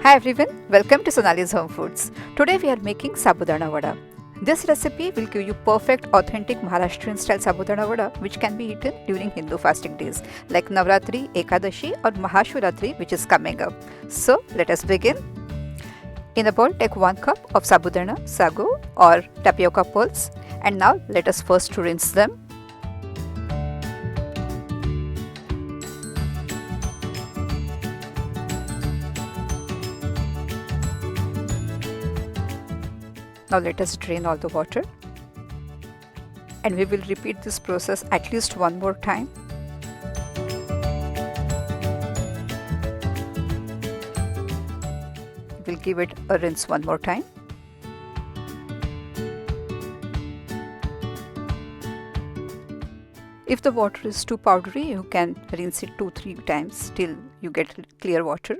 Hi everyone, welcome to Sonali's Home Foods. Today we are making Sabudana Vada. This recipe will give you perfect authentic Maharashtrian style Sabudana Vada which can be eaten during Hindu fasting days like Navratri, Ekadashi or Mahashivratri which is coming up. So let us begin. In a bowl take 1 cup of Sabudana, Sago or Tapiocapearls, and now let us first rinse them. Now let us drain all the water, and we will repeat this process at least one more time. We'll give it a rinse one more time. If the water is too powdery, you can rinse it 2-3 times till you get clear water.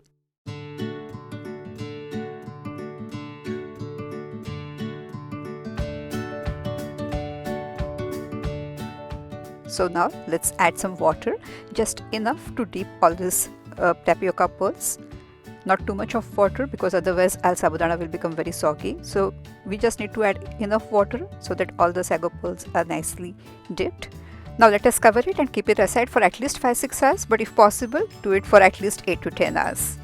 So now let's add some water, just enough to dip all this tapioca pearls. Not too much of water because otherwise our sabudana will become very soggy. So we just need to add enough water so that all the sago pearls are nicely dipped. Now let us cover it and keep it aside for at least 5-6 hours, but if possible do it for at least 8 to 10 hours.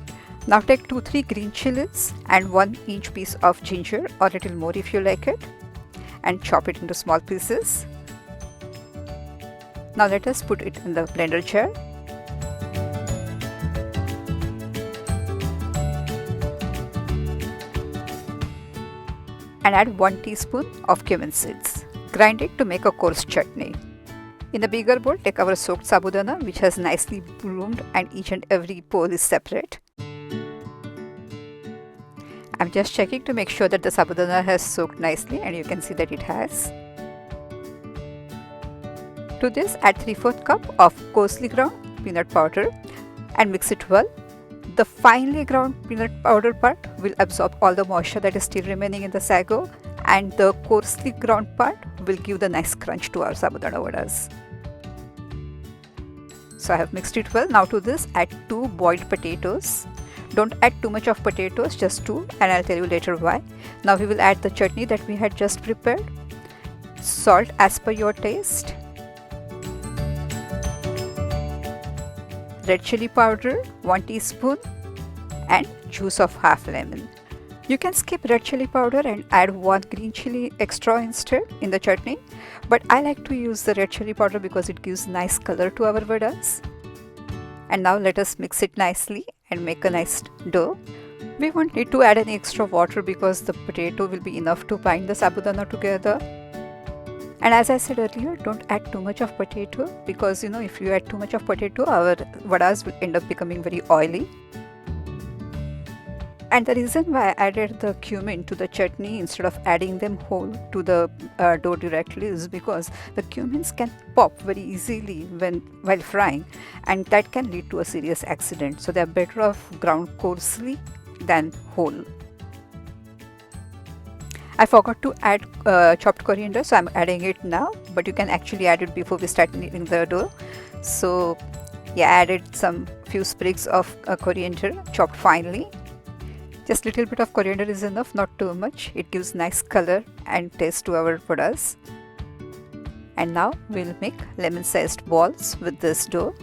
Now take 2-3 green chilies and 1 inch piece of ginger or a little more if you like it, and chop it into small pieces. Now let us put it in the blender jar. And add 1 teaspoon of cumin seeds. Grind it to make a coarse chutney. In a bigger bowl, take our soaked sabudana which has nicely bloomed and each and every pole is separate. I'm just checking to make sure that the sabudana has soaked nicely, and you can see that it has. To this add 3/4 cup of coarsely ground peanut powder and mix it well. The finely ground peanut powder part will absorb all the moisture that is still remaining in the sago, and the coarsely ground part will give the nice crunch to our sabudana vadas. So I have mixed it well. Now to this add 2 boiled potatoes. Don't add too much of potatoes, just 2, and I'll tell you later why. Now we will add the chutney that we had just prepared. Salt as per your taste. Red chili powder 1 teaspoon and juice of half lemon. You can skip red chili powder and add 1 green chili extra instead in the chutney, but I like to use the red chili powder because it gives nice color to our vadas. And now let us mix it nicely and make a nice dough. We won't need to add any extra water because the potato will be enough to bind the sabudana together. And as I said earlier, don't add too much of potato because if you add too much of potato, our vadas will end up becoming very oily. And the reason why I added the cumin to the chutney instead of adding them whole to the dough directly is because the cumins can pop very easily while frying, and that can lead to a serious accident. So they are better off ground coarsely than whole. I forgot to add chopped coriander, so I'm adding it now, but you can actually add it before we start kneading the dough. So yeah, I added some few sprigs of coriander chopped finely. Just little bit of coriander is enough, not too much. It gives nice color and taste to our vadas. And now we'll make lemon sized balls with this dough.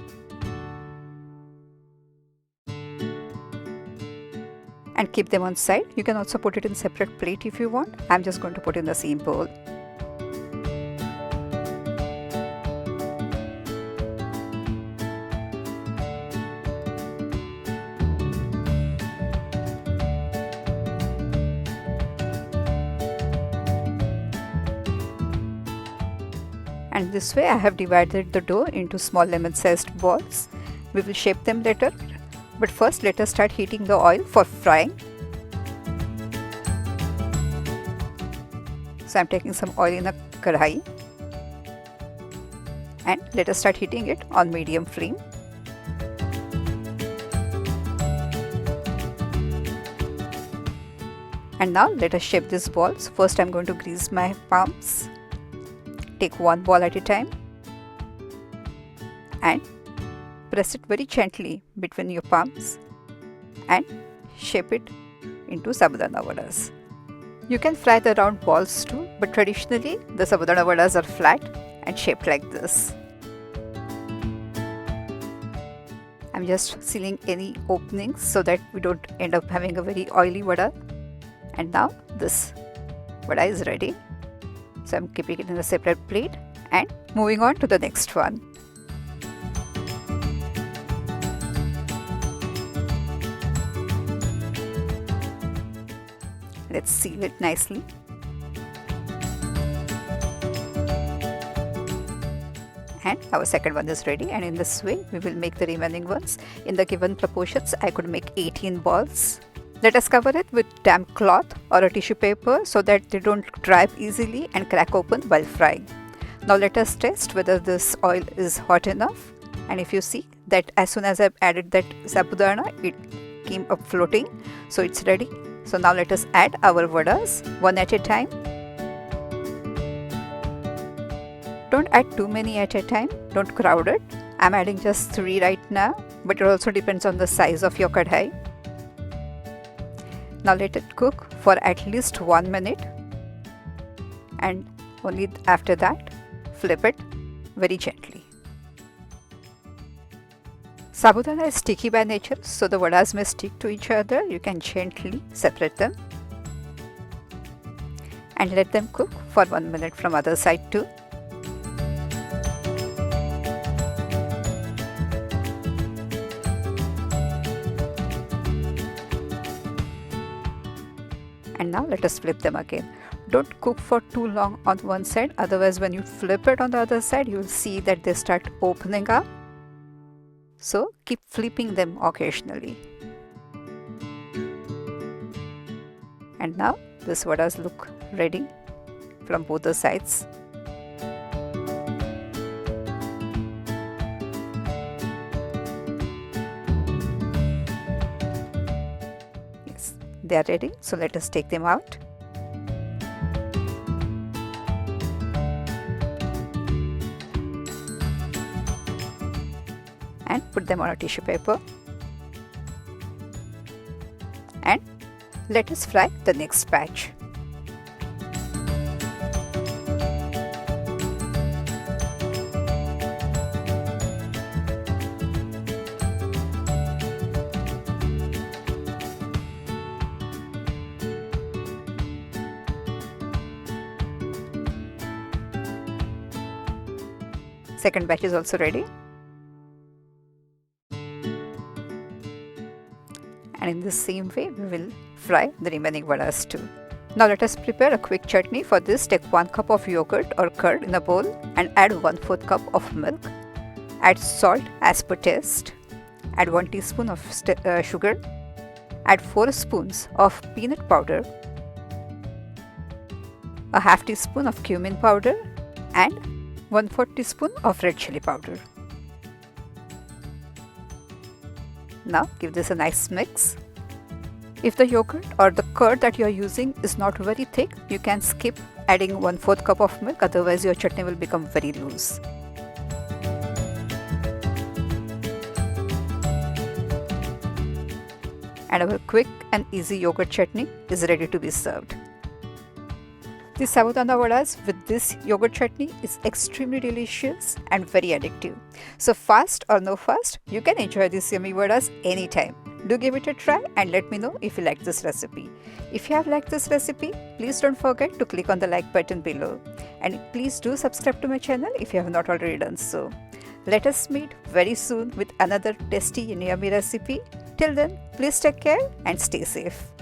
And keep them on side. You can also put it in separate plate if you want. I'm just going to put in the same bowl. And this way I have divided the dough into small lemon sized balls. We will shape them later. But first let us start heating the oil for frying. So I'm taking some oil in a kadhai and let us start heating it on medium flame. And now let us shape these balls. First I'm going to grease my palms. Take 1 ball at a time and press it very gently between your palms and shape it into Sabudana Vadas. You can fry the round balls too, but traditionally the Sabudana Vadas are flat and shaped like this. I'm just sealing any openings so that we don't end up having a very oily vada. And now this vada is ready. So I'm keeping it in a separate plate and moving on to the next one. Let's seal it nicely. And our second one is ready, and in this way we will make the remaining ones. In the given proportions, I could make 18 balls. Let us cover it with damp cloth or a tissue paper so that they don't dry easily and crack open while frying. Now let us test whether this oil is hot enough, and if you see that as soon as I've added that sabudana, it came up floating, so it's ready. So now let us add our vadas one at a time. Don't add too many at a time, don't crowd it. I'm adding just 3 right now, but it also depends on the size of your kadhai. Now let it cook for at least 1 minute, and only after that flip it very gently. Sabudana is sticky by nature, so the vadas may stick to each other. You can gently separate them and let them cook for 1 minute from other side too. And now let us flip them again. Don't cook for too long on one side, otherwise when you flip it on the other side, you will see that they start opening up. So keep flipping them occasionally. And now this vadas look ready from both the sides. Yes, they are ready. So let us take them out. And put them on a tissue paper. And let us fry the next batch. Second batch is also ready. And in the same way we will fry the remaining vadas too. Now let us prepare a quick chutney. For this, take 1 cup of yogurt or curd in a bowl and add 1/4 cup of milk. Add salt as per taste. Add 1 teaspoon of sugar. Add 4 spoons of peanut powder, a half teaspoon of cumin powder, and 1/4 teaspoon of red chili powder. Now give this a nice mix. If the yogurt or the curd that you are using is not very thick, you can skip adding 1/4 cup of milk, otherwise your chutney will become very loose. And our quick and easy yogurt chutney is ready to be served. The sabudana vadas with this yogurt chutney is extremely delicious and very addictive. So fast or no fast, you can enjoy these yummy vadas anytime. Do give it a try and let me know if you like this recipe. If you have liked this recipe, please don't forget to click on the like button below. And please do subscribe to my channel if you have not already done so. Let us meet very soon with another tasty and yummy recipe. Till then, please take care and stay safe.